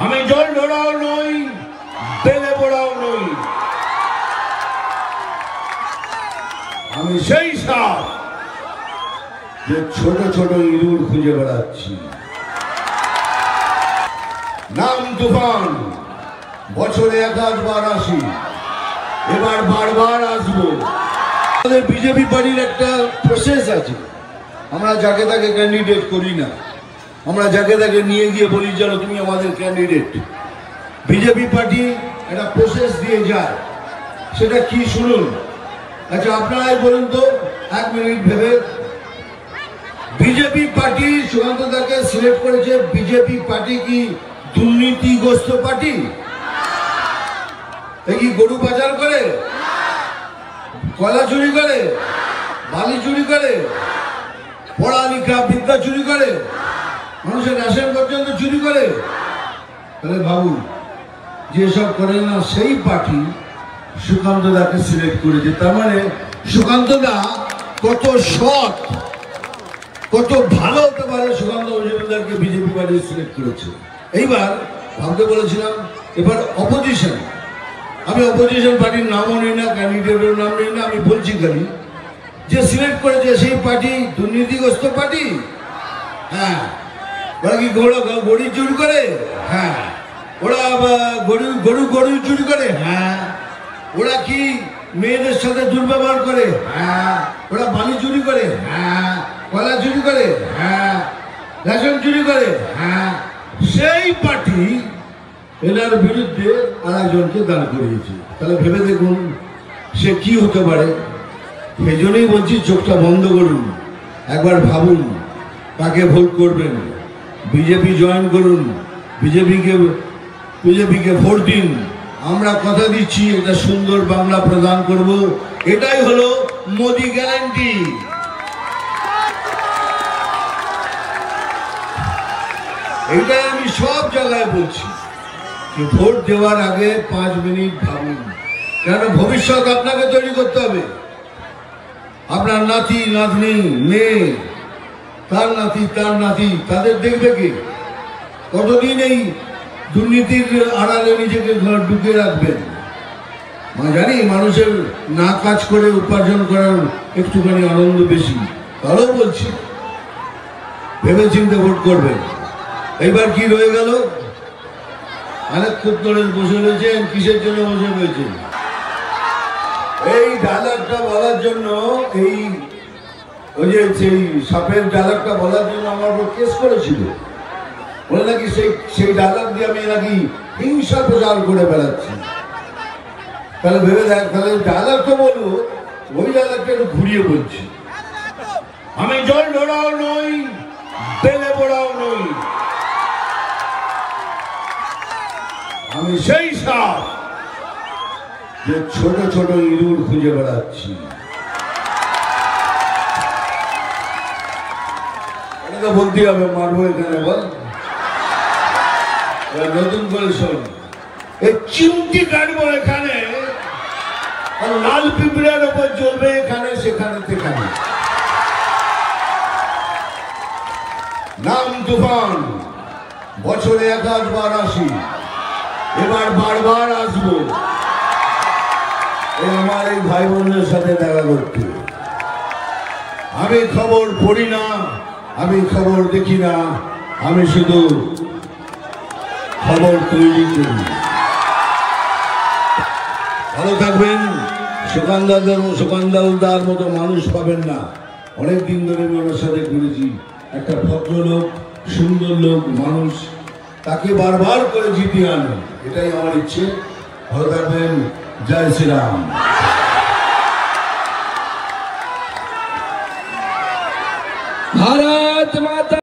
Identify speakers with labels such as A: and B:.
A: আমি জল ঢোড়াও নই, বেলে পোড়াও নই, আমি সেই সাপ যে ছোট ছোট ইঁদুর খুঁজে বেড়াচ্ছি। নাম তুফান, বছরে একাধবার আসি, এবার বারবার আসবো। আমাদের বিজেপি পার্টির একটা প্রসেস আছে, আমরা যাকে তাকে ক্যান্ডিডেট করি না, আমরা যাকে তাকে নিয়ে গিয়ে বলি চলো তুমি আমাদের ক্যান্ডিডেট। বিজেপি পার্টি একটা প্রসেস দিয়ে যায়, সেটা কি শুনুন। আচ্ছা আপনারাই বলুন তো, এক মিনিট ভেবে। বিজেপি পার্টি সুকান্ত দাকে সিলেক্ট করেছে, বিজেপি পার্টি কি দুর্নীতিগ্রস্ত পার্টি? কি গরু পাচার করে, কয়লা চুরি করে, বালি চুরি করে, পড়ালেখা বিদ্যা চুরি করে, মানুষের রেশন পর্যন্ত চুরি করে? তাহলে ভাবুন, যেসব করে না সেই পার্টি সুকান্ত দাকে সিলেক্ট করেছে। তার মানে সুকান্ত দা কত সৎ, কত ভালো হতে পারে, সুকান্ত মজুমদারকে বিজেপি পার্টি সিলেক্ট করেছে। এইবার ভাবতে বলেছিলাম এবার অপোজিশন, আমি অপোজিশন পার্টির নামও নেই না, ক্যান্ডিডেটের নাম নেই না, আমি বলছি খালি যে সিলেক্ট করেছে সেই পার্টি দুর্নীতিগ্রস্ত পার্টি। হ্যাঁ, ওরা কি গরু চুরি করে? হ্যাঁ। ওরা গরু চুরি করে? হ্যাঁ। ওরা কি মেয়েদের সাথে দুর্ব্যবহার করে? হ্যাঁ। ওরা বালি চুরি করে? হ্যাঁ। কয়লা চুরি করে? হ্যাঁ। রেশন চুরি করে? হ্যাঁ। সেই পার্টি এনার বিরুদ্ধে আরেকজনকে দাঁড় করিয়েছে। তাহলে ভেবে দেখুন সে কি হতে পারে। সেই জন্যই বলছি চোখটা বন্ধ করুন, একবার ভাবুন কাকে ভোট করবেন। বিজেপি জয়েন করুন, বিজেপিকে ভোট দিন। আমরা কথা দিচ্ছি একটা সুন্দর বাংলা প্রদান করব, এটাই হলো মোদি গ্যারান্টি। এইটাই আমি সব জায়গায় বলছি যে ভোট দেওয়ার আগে 5 মিনিট ভাবুন, কেন ভবিষ্যৎ আপনাকে তৈরি করতে হবে। আপনার নাতি নাতনি, মেয়ে, তার নাতি তার নাতি, তাদের দেখবে কি? কতদিন এই দুর্নীতির আড়ালে নিজেকে ঘর ঢুকে রাখবেন? আমি জানি মানুষের না কাজ করে উপার্জন করার একটুখানি আনন্দ বেশি, তাহলেও বলছি ভেবে চিন্তে ভোট করবেন। এইবার কি রয়ে গেল? অনেকক্ষণ ধরে বসে রয়েছেন, কিসের জন্য বসে রয়েছেন? এই ডায়লগটা বলার জন্য, ওই যে সেই সাপের ডায়লগটা বলার জন্য আমার উপর কেস করেছিল, বলে নাকি সেই ডায়লগ দিয়ে আমি নাকি হিংসা প্রচার করে বেড়াচ্ছি। তাহলে ভেবে দেখ, তাহলে ডায়লগ তো বলবো, ওই ডায়লগটা একটু ঘুরিয়ে বলছি। আমি জল ঢোড়াও নই, বেলে পোড়াও নই, আমি সেই সাপ যে ছোট ছোট ইঁদুর খুঁজে বেড়াচ্ছি। এটা তো বলতে হবে, মারবো এখানে বল। নতুন করে শোন, এই চিমটি কাটবো এখানে, লাল পিঁপড়ের ওপর জ্বলবে এখানে সেখানে সেখানে। নাম তুফান, বছরে একাধবার আসি, এবার বারবার আসবো আমার এই ভাই বোনদের সাথে দেখা করতে। আমি খবর পড়ি না, আমি খবর দেখি না, আমি শুধু খবর তৈরি করি। ভালো থাকবেন। সুকান্দার মতো মানুষ পাবেন না। অনেকদিন ধরে আমি ওনার সাথে ঘুরেছি, একটা ভদ্রলোক, সুন্দর লোক, মানুষ, তাকে বারবার করে জিতিয়ে আনো, এটাই আমার ইচ্ছে। ভালো থাকবেন। জয় শ্রীরাম।
B: भारत